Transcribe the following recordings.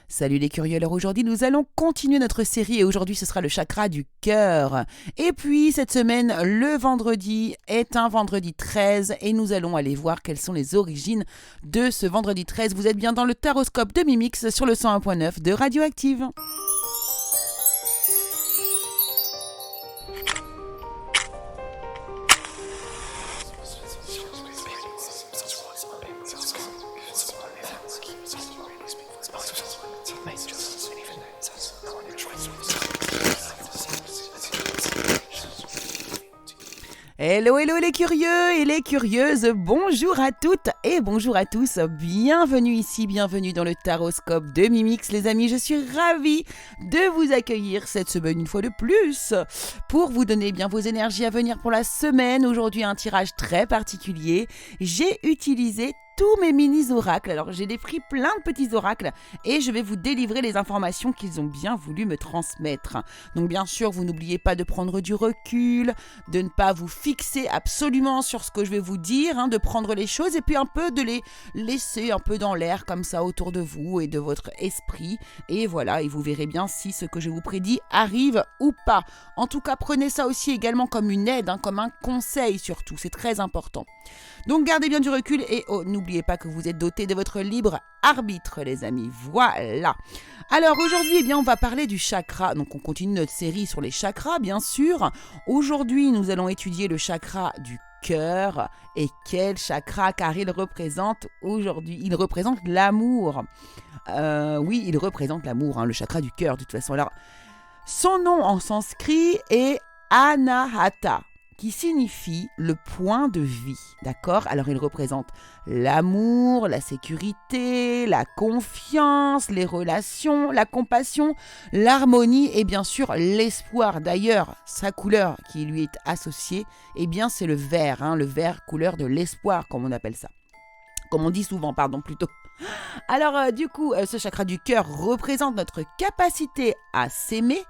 Salut les curieux, alors aujourd'hui nous allons continuer notre série et aujourd'hui ce sera le chakra du cœur. Et puis cette semaine, le vendredi est un vendredi 13 et nous allons aller voir quelles sont les origines de ce vendredi 13. Vous êtes bien dans le taroscope de Mimix sur le 101.9 de Radioactive. Hello les curieux et les curieuses, bonjour à toutes et bonjour à tous, bienvenue ici, bienvenue dans le taroscope de Mimix les amis, je suis ravie de vous accueillir cette semaine une fois de plus pour vous donner bien vos énergies à venir pour la semaine. Aujourd'hui un tirage très particulier, j'ai utilisé tous mes mini-oracles, alors j'ai pris plein de petits oracles et je vais vous délivrer les informations qu'ils ont bien voulu me transmettre. Donc bien sûr, vous n'oubliez pas de prendre du recul, de ne pas vous fixer absolument sur ce que je vais vous dire, de prendre les choses et puis un peu de les laisser un peu dans l'air comme ça autour de vous et de votre esprit. Et voilà, et vous verrez bien si ce que je vous prédis arrive ou pas. En tout cas, prenez ça aussi également comme une aide, comme un conseil surtout, c'est très important. Donc gardez bien du recul et n'oubliez pas que vous êtes dotés de votre libre arbitre les amis, voilà. Alors aujourd'hui on va parler du chakra, donc on continue notre série sur les chakras bien sûr. Aujourd'hui nous allons étudier le chakra du cœur. Et quel chakra, car il représente aujourd'hui, il représente l'amour. Oui, il représente l'amour, le chakra du cœur de toute façon. Alors son nom en sanskrit est Anahata, qui signifie le point de vie, d'accord ? Alors il représente l'amour, la sécurité, la confiance, les relations, la compassion, l'harmonie et bien sûr l'espoir. D'ailleurs, sa couleur qui lui est associée, c'est le vert, le vert couleur de l'espoir comme on appelle ça. Comme on dit souvent, plutôt. Alors du coup, ce chakra du cœur représente notre capacité à s'aimer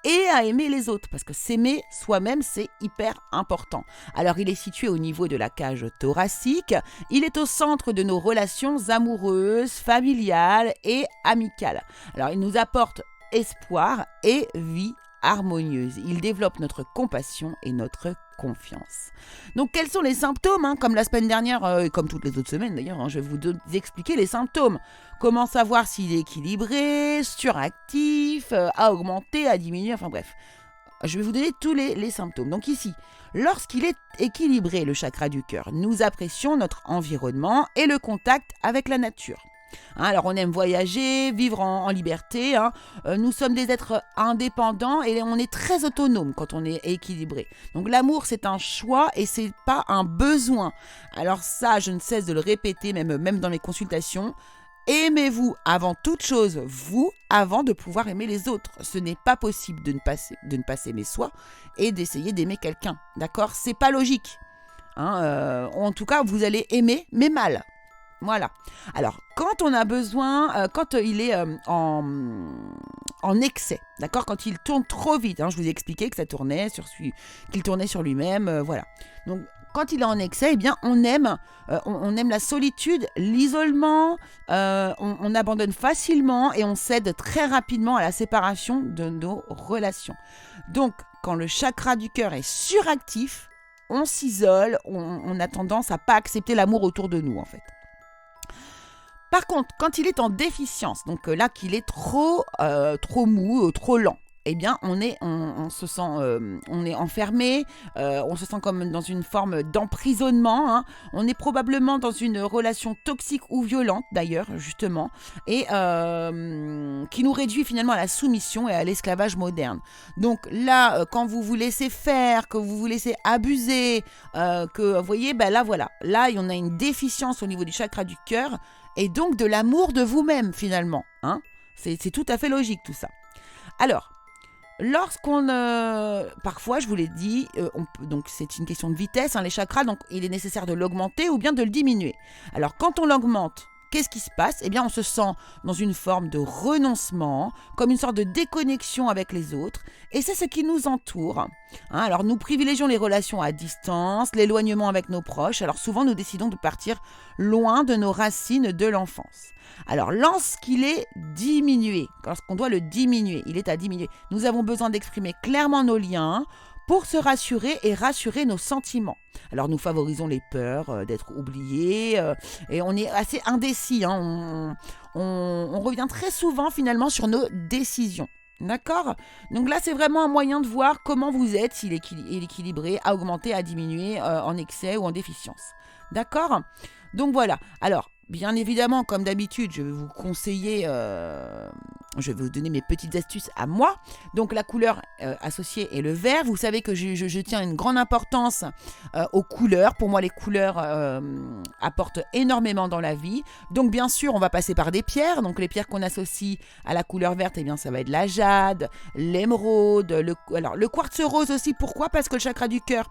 et à aimer les autres, parce que s'aimer soi-même, c'est hyper important. Alors, il est situé au niveau de la cage thoracique, il est au centre de nos relations amoureuses, familiales et amicales. Alors, il nous apporte espoir et vie harmonieuse. Il développe notre compassion et notre confiance. Donc, quels sont les symptômes Comme la semaine dernière, et comme toutes les autres semaines d'ailleurs, je vais vous expliquer les symptômes. Comment savoir s'il est équilibré, suractif, à augmenter, à diminuer, enfin bref. Je vais vous donner tous les symptômes. Donc ici, lorsqu'il est équilibré, le chakra du cœur, nous apprécions notre environnement et le contact avec la nature. Alors on aime voyager, vivre en liberté, nous sommes des êtres indépendants et on est très autonome quand on est équilibré. Donc l'amour c'est un choix et c'est pas un besoin. Alors ça je ne cesse de le répéter même dans mes consultations. Aimez-vous avant toute chose, vous, avant de pouvoir aimer les autres. Ce n'est pas possible de ne pas s'aimer soi et d'essayer d'aimer quelqu'un, d'accord ? C'est pas logique. En tout cas, vous allez aimer, mais mal. Voilà. Alors, quand on a besoin, quand il est en excès, d'accord ? Quand il tourne trop vite, je vous ai expliqué que qu'il tournait sur lui-même, voilà. Donc, quand il est en excès, on aime la solitude, l'isolement, on abandonne facilement et on cède très rapidement à la séparation de nos relations. Donc, quand le chakra du cœur est suractif, on s'isole, on a tendance à pas accepter l'amour autour de nous en fait. Par contre, quand il est en déficience, donc là qu'il est trop mou, trop lent, on se sent, on est enfermé, on se sent comme dans une forme d'emprisonnement. On est probablement dans une relation toxique ou violente d'ailleurs, justement, et qui nous réduit finalement à la soumission et à l'esclavage moderne. Donc là, quand vous vous laissez faire, que vous vous laissez abuser, que vous voyez, là, il y en a une déficience au niveau du chakra du cœur et donc de l'amour de vous-même finalement. C'est tout à fait logique tout ça. Alors, parfois, je vous l'ai dit, donc c'est une question de vitesse, les chakras, donc il est nécessaire de l'augmenter ou bien de le diminuer. Alors, quand on l'augmente, qu'est-ce qui se passe ? Eh bien, on se sent dans une forme de renoncement, comme une sorte de déconnexion avec les autres, et c'est ce qui nous entoure. Alors, nous privilégions les relations à distance, l'éloignement avec nos proches, alors souvent nous décidons de partir loin de nos racines de l'enfance. Alors, lorsqu'il est diminué, lorsqu'on doit le diminuer, il est à diminuer, nous avons besoin d'exprimer clairement nos liens, pour se rassurer et rassurer nos sentiments. Alors nous favorisons les peurs d'être oubliés et on est assez indécis. On revient très souvent finalement sur nos décisions. D'accord ? Donc là, c'est vraiment un moyen de voir comment vous êtes, s'il est équilibré, à augmenter, à diminuer, en excès ou en déficience. D'accord ? Donc voilà. Alors, bien évidemment, comme d'habitude, je vais vous conseiller, je vais vous donner mes petites astuces à moi. Donc la couleur associée est le vert. Vous savez que je tiens une grande importance aux couleurs. Pour moi, les couleurs apportent énormément dans la vie. Donc bien sûr, on va passer par des pierres. Donc les pierres qu'on associe à la couleur verte, eh bien, ça va être la jade, l'émeraude, le quartz rose aussi. Pourquoi ? Parce que le chakra du cœur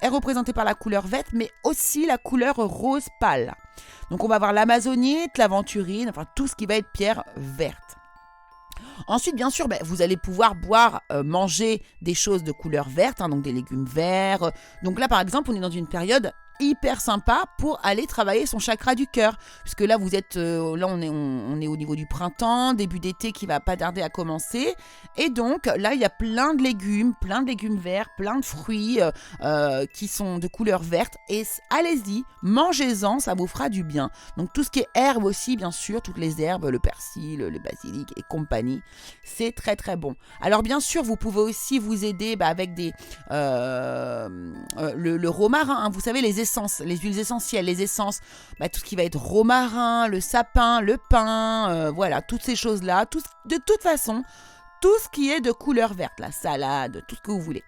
est représenté par la couleur verte, mais aussi la couleur rose pâle. Donc on va avoir l'amazonite, l'aventurine, enfin tout ce qui va être pierre verte. Ensuite, bien sûr, vous allez pouvoir manger des choses de couleur verte, donc des légumes verts. Donc là, par exemple, on est dans une période hyper sympa pour aller travailler son chakra du cœur. Puisque là, on est au niveau du printemps, début d'été qui va pas tarder à commencer. Et donc, là, il y a plein de légumes verts, plein de fruits qui sont de couleur verte. Et allez-y, mangez-en, ça vous fera du bien. Donc, tout ce qui est herbe aussi, bien sûr, toutes les herbes, le persil, le basilic et compagnie, c'est très, très bon. Alors, bien sûr, vous pouvez aussi vous aider avec le romarin, vous savez, les essences, les huiles essentielles, les essences, tout ce qui va être romarin, le sapin, le pin, voilà, toutes ces choses-là, de toute façon, tout ce qui est de couleur verte, la salade, tout ce que vous voulez.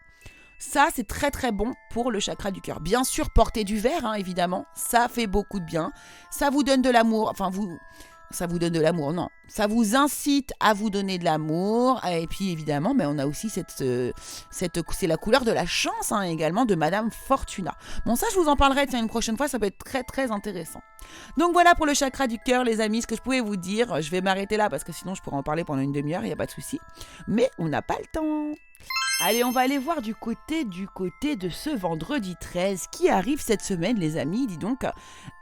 Ça, c'est très très bon pour le chakra du cœur. Bien sûr, porter du vert, évidemment, ça fait beaucoup de bien. Ça vous donne de l'amour, ça vous donne de l'amour, non. Ça vous incite à vous donner de l'amour. Et puis évidemment, on a aussi c'est la couleur de la chance également de Madame Fortuna. Bon, ça je vous en parlerai une prochaine fois, ça peut être très très intéressant. Donc voilà pour le chakra du cœur, les amis, ce que je pouvais vous dire. Je vais m'arrêter là parce que sinon je pourrais en parler pendant une demi-heure, il n'y a pas de souci. Mais on n'a pas le temps. Allez, on va aller voir du côté de ce vendredi 13 qui arrive cette semaine, les amis, dis donc.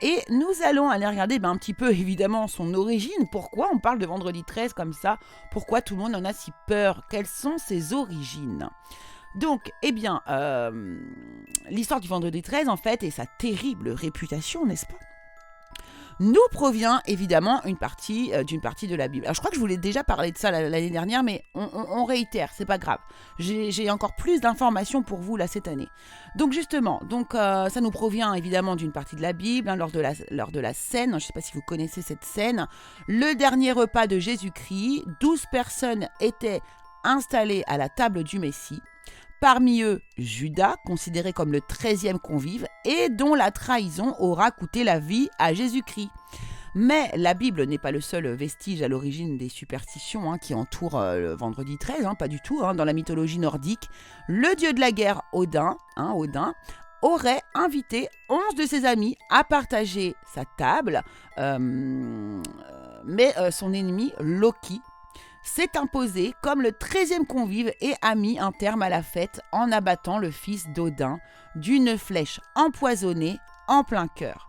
Et nous allons aller regarder un petit peu, évidemment, son origine. Pourquoi on parle de vendredi 13 comme ça ? Pourquoi tout le monde en a si peur ? Quelles sont ses origines ? Donc, l'histoire du vendredi 13, en fait, et sa terrible réputation, n'est-ce pas ? Nous provient évidemment d'une partie de la Bible. Alors je crois que je vous l'ai déjà parlé de ça l'année dernière, mais on réitère, c'est pas grave. J'ai encore plus d'informations pour vous là cette année. Donc justement, ça nous provient évidemment d'une partie de la Bible, lors de la scène, je ne sais pas si vous connaissez cette scène, le dernier repas de Jésus-Christ, 12 personnes étaient installées à la table du Messie. Parmi eux, Judas, considéré comme le 13e convive et dont la trahison aura coûté la vie à Jésus-Christ. Mais la Bible n'est pas le seul vestige à l'origine des superstitions qui entourent le vendredi 13, pas du tout. Dans la mythologie nordique, le dieu de la guerre Odin, aurait invité 11 de ses amis à partager sa table, mais son ennemi Loki s'est imposé comme le 13e convive et a mis un terme à la fête en abattant le fils d'Odin d'une flèche empoisonnée en plein cœur.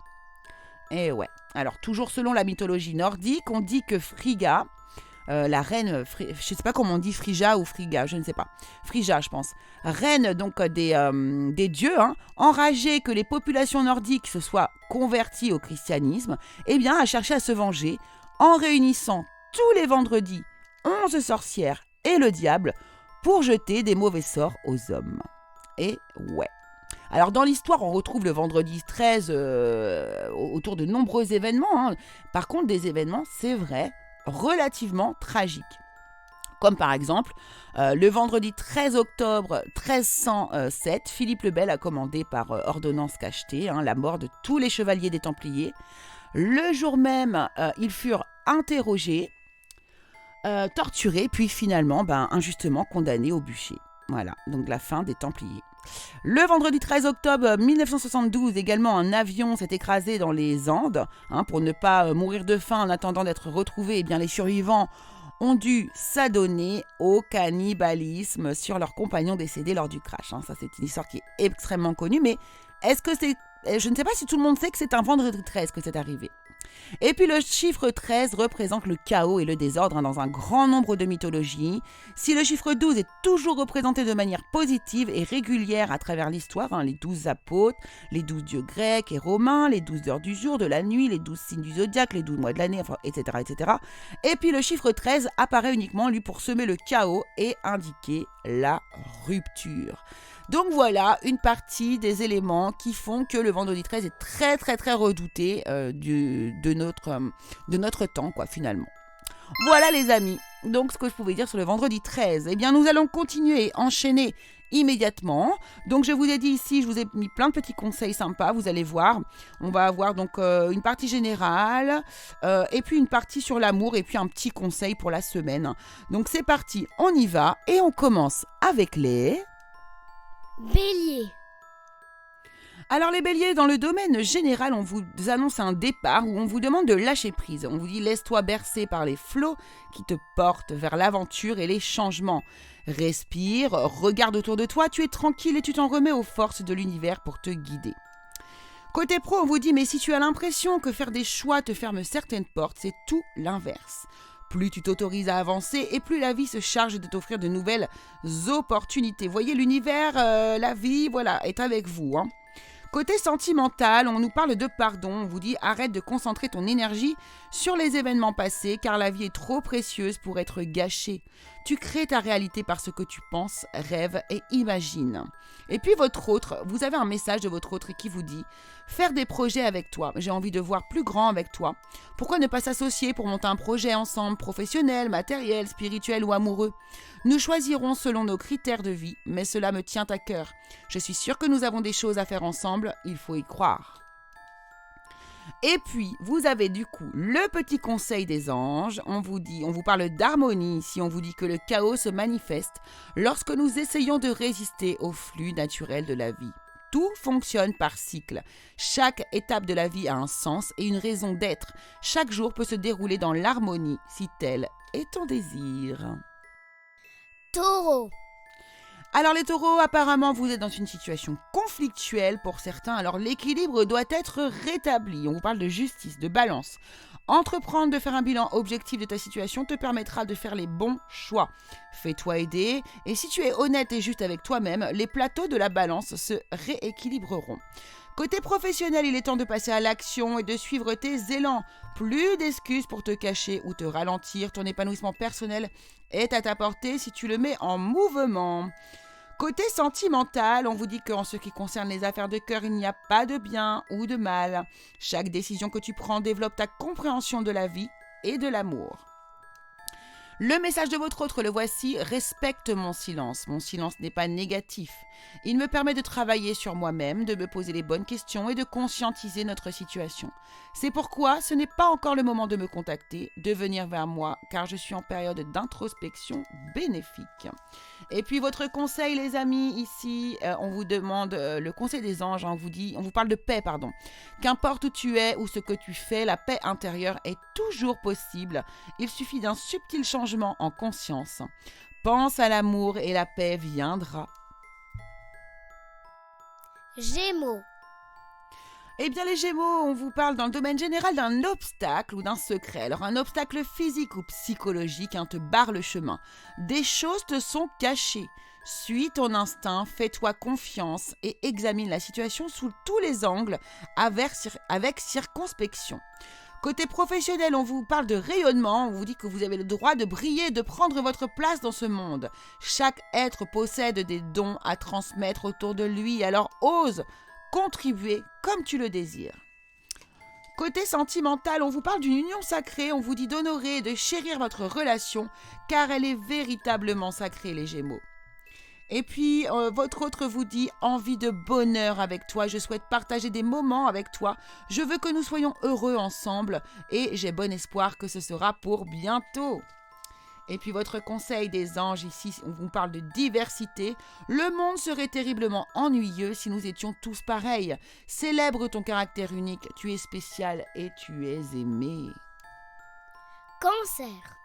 Et ouais, alors toujours selon la mythologie nordique, on dit que Frigga, la reine, je ne sais pas comment on dit Frigga ou Frigga, je ne sais pas, Frigga je pense, reine donc des dieux, enragée que les populations nordiques se soient converties au christianisme, a cherché à se venger en réunissant tous les vendredis 11 sorcières et le diable pour jeter des mauvais sorts aux hommes. Et ouais. Alors dans l'histoire, on retrouve le vendredi 13 autour de nombreux événements. Par contre, des événements, c'est vrai, relativement tragiques. Comme par exemple, le vendredi 13 octobre 1307, Philippe le Bel a commandé par ordonnance cachetée la mort de tous les chevaliers des Templiers. Le jour même, ils furent interrogés, torturés, puis finalement injustement condamnés au bûcher. Voilà, donc la fin des Templiers. Le vendredi 13 octobre 1972, également un avion s'est écrasé dans les Andes. Pour ne pas mourir de faim en attendant d'être retrouvé, les survivants ont dû s'adonner au cannibalisme sur leurs compagnons décédés lors du crash. Ça, c'est une histoire qui est extrêmement connue, mais je ne sais pas si tout le monde sait que c'est un vendredi 13 que c'est arrivé. Et puis le chiffre 13 représente le chaos et le désordre dans un grand nombre de mythologies. Si le chiffre 12 est toujours représenté de manière positive et régulière à travers l'histoire, les 12 apôtres, les 12 dieux grecs et romains, les 12 heures du jour, de la nuit, les 12 signes du zodiaque, les 12 mois de l'année, etc., etc. Et puis le chiffre 13 apparaît uniquement, lui, pour semer le chaos et indiquer la rupture. Donc voilà une partie des éléments qui font que le vendredi 13 est très très très redouté de notre temps, finalement. Voilà les amis, donc ce que je pouvais dire sur le vendredi 13. Nous allons continuer, enchaîner immédiatement. Donc je vous ai dit ici, je vous ai mis plein de petits conseils sympas, vous allez voir. On va avoir donc une partie générale, et puis une partie sur l'amour, et puis un petit conseil pour la semaine. Donc c'est parti, on y va, et on commence avec les... Bélier. Alors les béliers, dans le domaine général, on vous annonce un départ où on vous demande de lâcher prise. On vous dit laisse-toi bercer par les flots qui te portent vers l'aventure et les changements. Respire, regarde autour de toi, tu es tranquille et tu t'en remets aux forces de l'univers pour te guider. Côté pro, on vous dit mais si tu as l'impression que faire des choix te ferme certaines portes, c'est tout l'inverse. Plus tu t'autorises à avancer et plus la vie se charge de t'offrir de nouvelles opportunités. Voyez, l'univers, la vie, est avec vous. Côté sentimental, on nous parle de pardon. On vous dit arrête de concentrer ton énergie sur les événements passés car la vie est trop précieuse pour être gâchée. Tu crées ta réalité par ce que tu penses, rêves et imagines. Et puis votre autre, vous avez un message de votre autre qui vous dit faire des projets avec toi. J'ai envie de voir plus grand avec toi. Pourquoi ne pas s'associer pour monter un projet ensemble, professionnel, matériel, spirituel ou amoureux? Nous choisirons selon nos critères de vie, mais cela me tient à cœur. Je suis sûre que nous avons des choses à faire ensemble, il faut y croire. Et puis, vous avez du coup le petit conseil des anges. On vous parle d'harmonie ici. On vous dit que le chaos se manifeste lorsque nous essayons de résister au flux naturel de la vie. Tout fonctionne par cycle. Chaque étape de la vie a un sens et une raison d'être. Chaque jour peut se dérouler dans l'harmonie si tel est ton désir. Taureau. Alors les taureaux, apparemment, vous êtes dans une situation conflictuelle pour certains. Alors l'équilibre doit être rétabli. On vous parle de justice, de balance. Entreprendre de faire un bilan objectif de ta situation te permettra de faire les bons choix. Fais-toi aider et si tu es honnête et juste avec toi-même, les plateaux de la balance se rééquilibreront. Côté professionnel, il est temps de passer à l'action et de suivre tes élans. Plus d'excuses pour te cacher ou te ralentir. Ton épanouissement personnel est à ta portée si tu le mets en mouvement. Côté sentimental, on vous dit qu'en ce qui concerne les affaires de cœur, il n'y a pas de bien ou de mal. Chaque décision que tu prends développe ta compréhension de la vie et de l'amour. Le message de votre autre, le voici, respecte mon silence. Mon silence n'est pas négatif. Il me permet de travailler sur moi-même, de me poser les bonnes questions et de conscientiser notre situation. C'est pourquoi ce n'est pas encore le moment de me contacter, de venir vers moi, car je suis en période d'introspection bénéfique. Et puis votre conseil, les amis, ici, on vous demande le conseil des anges, on vous parle de paix, pardon. Qu'importe où tu es ou ce que tu fais, la paix intérieure est toujours possible. Il suffit d'un subtil changement en conscience. Pense à l'amour et la paix viendra. Gémeaux. Eh bien les Gémeaux, on vous parle dans le domaine général d'un obstacle ou d'un secret. Alors un obstacle physique ou psychologique te barre le chemin. Des choses te sont cachées. Suis ton instinct, fais-toi confiance et examine la situation sous tous les angles avec circonspection. Côté professionnel, on vous parle de rayonnement, on vous dit que vous avez le droit de briller, de prendre votre place dans ce monde. Chaque être possède des dons à transmettre autour de lui, alors ose contribuer comme tu le désires. Côté sentimental, on vous parle d'une union sacrée, on vous dit d'honorer et de chérir votre relation, car elle est véritablement sacrée, les Gémeaux. Et puis, votre autre vous dit « Envie de bonheur avec toi, je souhaite partager des moments avec toi, je veux que nous soyons heureux ensemble et j'ai bon espoir que ce sera pour bientôt. » Et puis votre conseil des anges, ici, on vous parle de diversité. Le monde serait terriblement ennuyeux si nous étions tous pareils. Célèbre ton caractère unique, tu es spécial et tu es aimé. Cancer.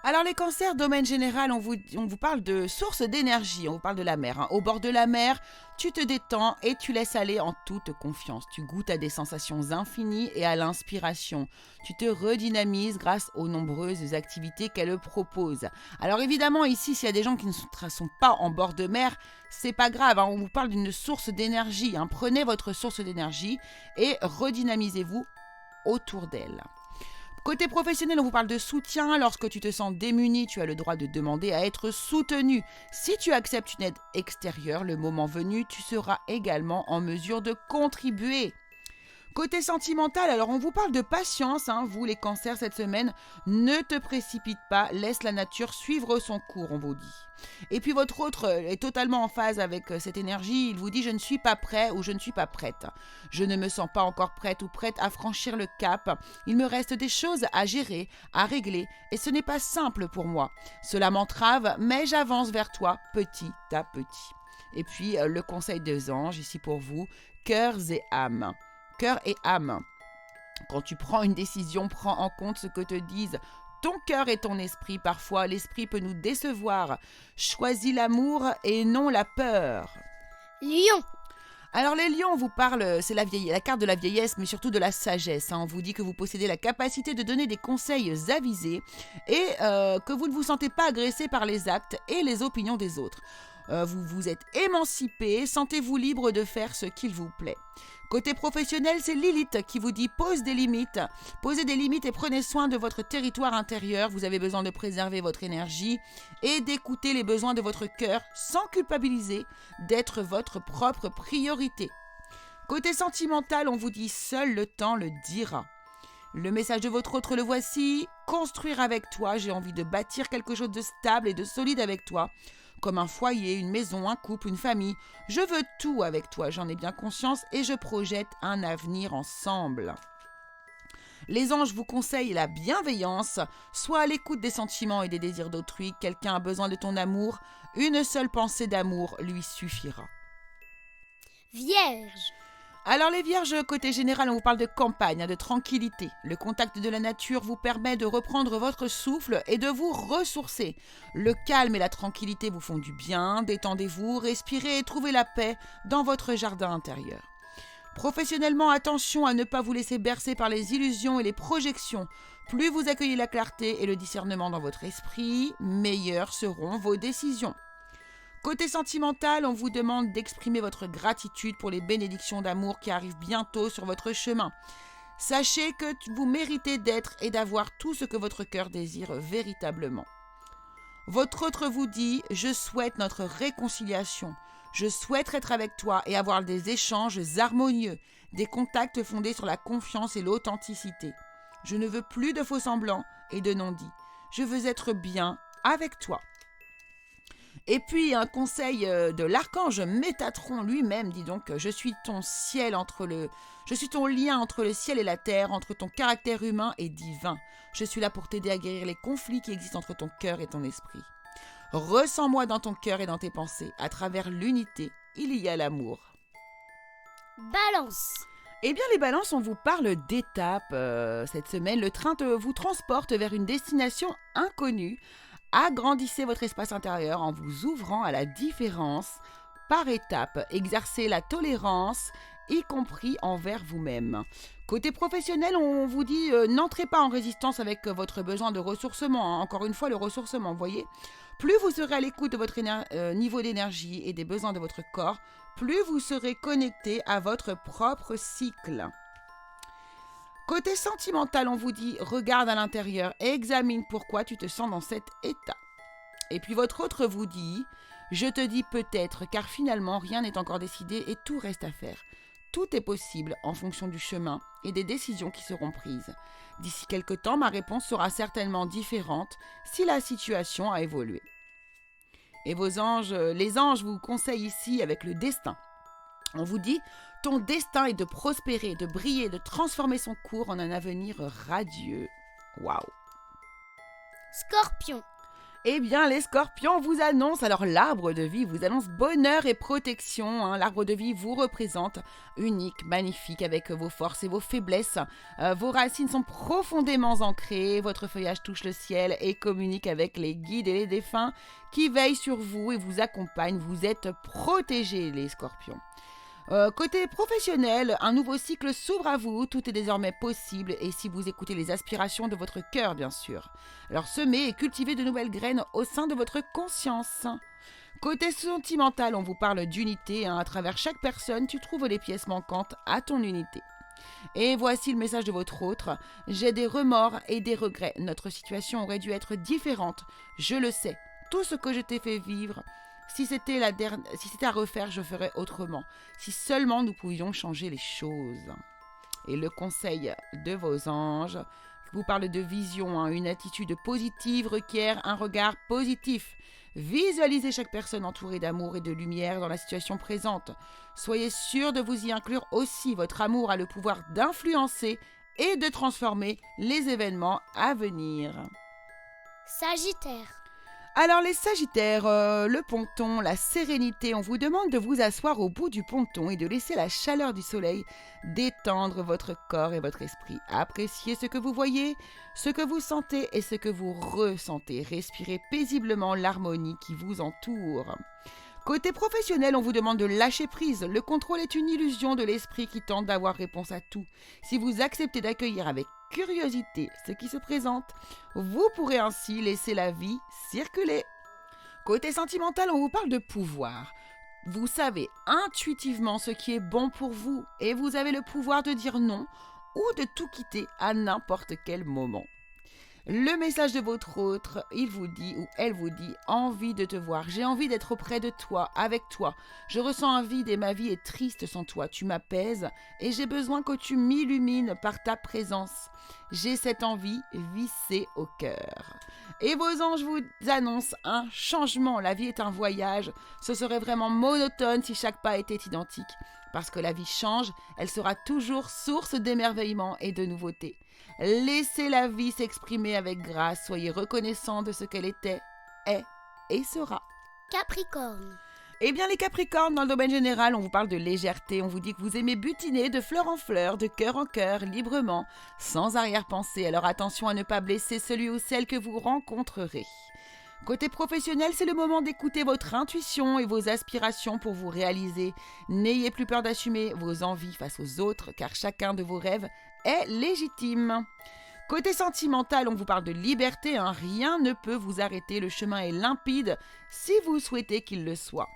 Alors les cancers, domaine général, on vous parle de source d'énergie, on vous parle de la mer. Au bord de la mer, tu te détends et tu laisses aller en toute confiance. Tu goûtes à des sensations infinies et à l'inspiration. Tu te redynamises grâce aux nombreuses activités qu'elle propose. Alors évidemment, ici, s'il y a des gens qui ne sont pas en bord de mer, c'est pas grave, on vous parle d'une source d'énergie. Prenez votre source d'énergie et redynamisez-vous autour d'elle. Côté professionnel, on vous parle de soutien. Lorsque tu te sens démuni, tu as le droit de demander à être soutenu. Si tu acceptes une aide extérieure, le moment venu, tu seras également en mesure de contribuer. Côté sentimental, alors on vous parle de patience, vous les cancers cette semaine, ne te précipite pas, laisse la nature suivre son cours, on vous dit. Et puis votre autre est totalement en phase avec cette énergie, il vous dit je ne suis pas prêt ou je ne suis pas prête. Je ne me sens pas encore prête ou prête à franchir le cap, il me reste des choses à gérer, à régler et ce n'est pas simple pour moi. Cela m'entrave mais j'avance vers toi petit à petit. Et puis le conseil des anges ici pour vous, cœurs et âmes. Cœur et âme. Quand tu prends une décision, prends en compte ce que te disent ton cœur et ton esprit. Parfois, l'esprit peut nous décevoir. Choisis l'amour et non la peur. Lion. Alors les lions, on vous parle, c'est la carte de la vieillesse, mais surtout de la sagesse. On vous dit que vous possédez la capacité de donner des conseils avisés et que vous ne vous sentez pas agressé par les actes et les opinions des autres. Vous vous êtes émancipé, sentez-vous libre de faire ce qu'il vous plaît. Côté professionnel, c'est Lilith qui vous dit posez des limites et prenez soin de votre territoire intérieur. Vous avez besoin de préserver votre énergie et d'écouter les besoins de votre cœur sans culpabiliser, d'être votre propre priorité. Côté sentimental, on vous dit seul le temps le dira. Le message de votre autre, le voici. Construire avec toi, j'ai envie de bâtir quelque chose de stable et de solide avec toi. Comme un foyer, une maison, un couple, une famille. Je veux tout avec toi, j'en ai bien conscience et je projette un avenir ensemble. Les anges vous conseillent la bienveillance. Sois à l'écoute des sentiments et des désirs d'autrui. Quelqu'un a besoin de ton amour. Une seule pensée d'amour lui suffira. Vierge. Alors les vierges, côté général, on vous parle de campagne, de tranquillité. Le contact de la nature vous permet de reprendre votre souffle et de vous ressourcer. Le calme et la tranquillité vous font du bien, détendez-vous, respirez et trouvez la paix dans votre jardin intérieur. Professionnellement, attention à ne pas vous laisser bercer par les illusions et les projections. Plus vous accueillez la clarté et le discernement dans votre esprit, meilleures seront vos décisions. Côté sentimental, on vous demande d'exprimer votre gratitude pour les bénédictions d'amour qui arrivent bientôt sur votre chemin. Sachez que vous méritez d'être et d'avoir tout ce que votre cœur désire véritablement. Votre autre vous dit « Je souhaite notre réconciliation. Je souhaite être avec toi et avoir des échanges harmonieux, des contacts fondés sur la confiance et l'authenticité. Je ne veux plus de faux semblants et de non-dits. Je veux être bien avec toi. » Et puis un conseil de l'archange Métatron lui-même dit donc je suis ton lien entre le ciel et la terre, entre ton caractère humain et divin. Je suis là pour t'aider à guérir les conflits qui existent entre ton cœur et ton esprit. Ressens-moi dans ton cœur et dans tes pensées. À travers l'unité, il y a l'amour. Balance. Eh bien les balances, on vous parle d'étapes cette semaine. Le train vous transporte vers une destination inconnue. Agrandissez votre espace intérieur en vous ouvrant à la différence par étapes. Exercez la tolérance, y compris envers vous-même. Côté professionnel, on vous dit n'entrez pas en résistance avec votre besoin de ressourcement. Encore une fois, le ressourcement, vous voyez. Plus vous serez à l'écoute de votre niveau d'énergie et des besoins de votre corps, plus vous serez connecté à votre propre cycle. Côté sentimental, on vous dit regarde à l'intérieur et examine pourquoi tu te sens dans cet état. Et puis votre autre vous dit je te dis peut-être car finalement rien n'est encore décidé et tout reste à faire. Tout est possible en fonction du chemin et des décisions qui seront prises. D'ici quelque temps, ma réponse sera certainement différente si la situation a évolué. Et les anges vous conseillent ici avec le destin. On vous dit ton destin est de prospérer, de briller, de transformer son cours en un avenir radieux. Waouh! Scorpion. Eh bien, les scorpions vous annoncent, alors l'arbre de vie vous annonce bonheur et protection. L'arbre de vie vous représente unique, magnifique, avec vos forces et vos faiblesses. Vos racines sont profondément ancrées, votre feuillage touche le ciel et communique avec les guides et les défunts qui veillent sur vous et vous accompagnent. Vous êtes protégés, les scorpions. Côté professionnel, un nouveau cycle s'ouvre à vous, tout est désormais possible et si vous écoutez les aspirations de votre cœur bien sûr. Alors semez et cultivez de nouvelles graines au sein de votre conscience. Côté sentimental, on vous parle d'unité, à travers chaque personne tu trouves les pièces manquantes à ton unité. Et voici le message de votre autre, j'ai des remords et des regrets, notre situation aurait dû être différente, je le sais, tout ce que je t'ai fait vivre. Si c'était à refaire, je ferais autrement. Si seulement nous pouvions changer les choses. Et le conseil de vos anges vous parle de vision. Une attitude positive requiert un regard positif. Visualisez chaque personne entourée d'amour et de lumière dans la situation présente. Soyez sûr de vous y inclure aussi. Votre amour a le pouvoir d'influencer et de transformer les événements à venir. Sagittaire. Alors les Sagittaires, le ponton, la sérénité, on vous demande de vous asseoir au bout du ponton et de laisser la chaleur du soleil détendre votre corps et votre esprit. Appréciez ce que vous voyez, ce que vous sentez et ce que vous ressentez. Respirez paisiblement l'harmonie qui vous entoure. Côté professionnel, on vous demande de lâcher prise. Le contrôle est une illusion de l'esprit qui tente d'avoir réponse à tout. Si vous acceptez d'accueillir avec curiosité ce qui se présente, vous pourrez ainsi laisser la vie circuler. Côté sentimental, on vous parle de pouvoir. Vous savez intuitivement ce qui est bon pour vous et vous avez le pouvoir de dire non ou de tout quitter à n'importe quel moment. Le message de votre autre, il vous dit ou elle vous dit « envie de te voir, j'ai envie d'être auprès de toi, avec toi. Je ressens un vide et ma vie est triste sans toi. Tu m'apaises et j'ai besoin que tu m'illumines par ta présence. J'ai cette envie vissée au cœur. » Et vos anges vous annoncent un changement. La vie est un voyage. Ce serait vraiment monotone si chaque pas était identique. Parce que la vie change, elle sera toujours source d'émerveillement et de nouveautés. Laissez la vie s'exprimer avec grâce, soyez reconnaissants de ce qu'elle était, est et sera. Capricorne. Eh bien les Capricornes, dans le domaine général, on vous parle de légèreté, on vous dit que vous aimez butiner de fleur en fleur, de cœur en cœur, librement, sans arrière-pensée. Alors attention à ne pas blesser celui ou celle que vous rencontrerez. Côté professionnel, c'est le moment d'écouter votre intuition et vos aspirations pour vous réaliser. N'ayez plus peur d'assumer vos envies face aux autres, car chacun de vos rêves est légitime. Côté sentimental, on vous parle de liberté, rien ne peut vous arrêter, le chemin est limpide si vous souhaitez qu'il le soit.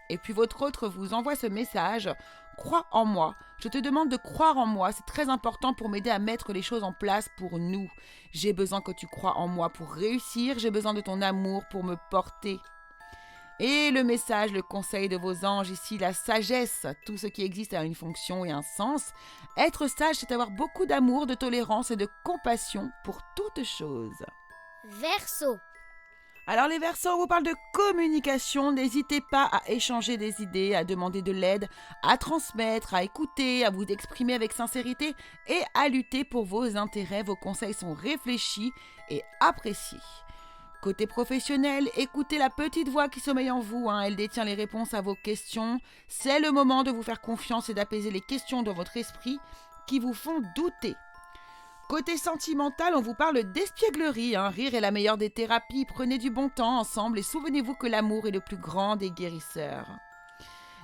Et puis votre autre vous envoie ce message « Crois en moi, je te demande de croire en moi, c'est très important pour m'aider à mettre les choses en place pour nous. J'ai besoin que tu crois en moi pour réussir, j'ai besoin de ton amour pour me porter. » Et le message, le conseil de vos anges ici, la sagesse, tout ce qui existe a une fonction et un sens. Être sage, c'est avoir beaucoup d'amour, de tolérance et de compassion pour toute chose. Verseau. Alors les Verseaux, on vous parle de communication, n'hésitez pas à échanger des idées, à demander de l'aide, à transmettre, à écouter, à vous exprimer avec sincérité et à lutter pour vos intérêts. Vos conseils sont réfléchis et appréciés. Côté professionnel, écoutez la petite voix qui sommeille en vous, elle détient les réponses à vos questions. C'est le moment de vous faire confiance et d'apaiser les questions de votre esprit qui vous font douter. Côté sentimental, on vous parle d'espièglerie, rire est la meilleure des thérapies, prenez du bon temps ensemble et souvenez-vous que l'amour est le plus grand des guérisseurs.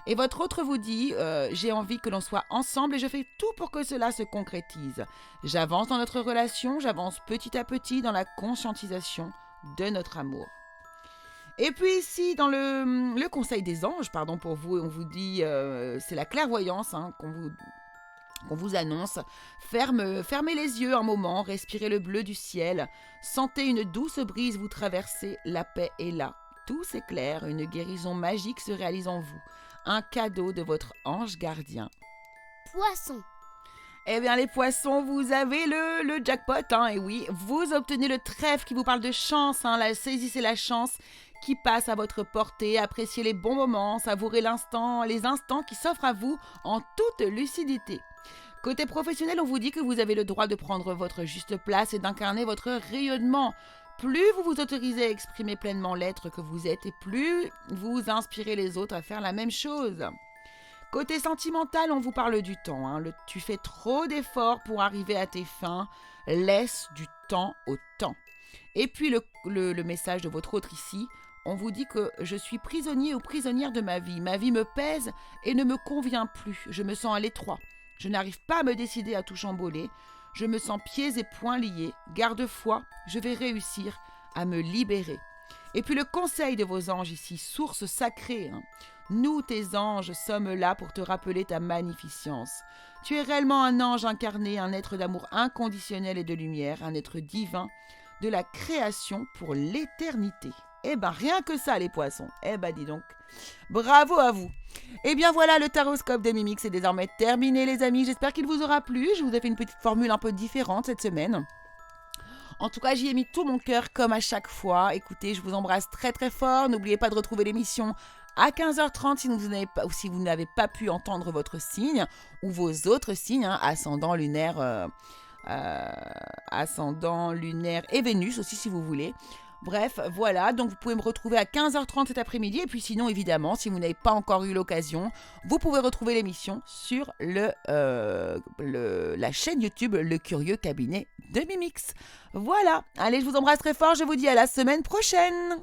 Et votre autre vous dit, j'ai envie que l'on soit ensemble et je fais tout pour que cela se concrétise. J'avance dans notre relation, j'avance petit à petit dans la conscientisation de notre amour. Et puis ici, dans le conseil des anges, pour vous, on vous dit, c'est la clairvoyance qu'on vous annonce. Fermez les yeux un moment, respirez le bleu du ciel, sentez une douce brise vous traverser, la paix est là. Tout s'éclaire, une guérison magique se réalise en vous, un cadeau de votre ange gardien. Poisson. Eh bien les poissons, vous avez le jackpot, et oui, vous obtenez le trèfle qui vous parle de chance, saisissez la chance qui passe à votre portée, appréciez les bons moments, savourez les instants qui s'offrent à vous en toute lucidité. Côté professionnel, on vous dit que vous avez le droit de prendre votre juste place et d'incarner votre rayonnement. plus vous vous autorisez à exprimer pleinement l'être que vous êtes et plus vous inspirez les autres à faire la même chose. Côté sentimental, on vous parle du temps. Tu fais trop d'efforts pour arriver à tes fins. Laisse du temps au temps. Et puis le message de votre autre ici, on vous dit que je suis prisonnier ou prisonnière de ma vie. Ma vie me pèse et ne me convient plus. Je me sens à l'étroit. Je n'arrive pas à me décider à tout chamboler. Je me sens pieds et poings liés. Garde foi, je vais réussir à me libérer. Et puis le conseil de vos anges ici, source sacrée. Nous, tes anges, sommes là pour te rappeler ta magnificence. Tu es réellement un ange incarné, un être d'amour inconditionnel et de lumière, un être divin de la création pour l'éternité. Eh ben, rien que ça, les poissons. Eh ben, dis donc. Bravo à vous. Eh bien, voilà, le taroscope de Mimix est désormais terminé, les amis. J'espère qu'il vous aura plu. Je vous ai fait une petite formule un peu différente cette semaine. En tout cas, j'y ai mis tout mon cœur comme à chaque fois. Écoutez, je vous embrasse très très fort. N'oubliez pas de retrouver l'émission à 15h30 si vous n'avez pas pu entendre votre signe ou vos autres signes, ascendant lunaire et Vénus aussi si vous voulez. Bref, voilà, donc vous pouvez me retrouver à 15h30 cet après-midi. Et puis sinon, évidemment, si vous n'avez pas encore eu l'occasion, vous pouvez retrouver l'émission sur la chaîne YouTube Le Curieux Cabinet de Mimix. Voilà, allez, je vous embrasse très fort, je vous dis à la semaine prochaine.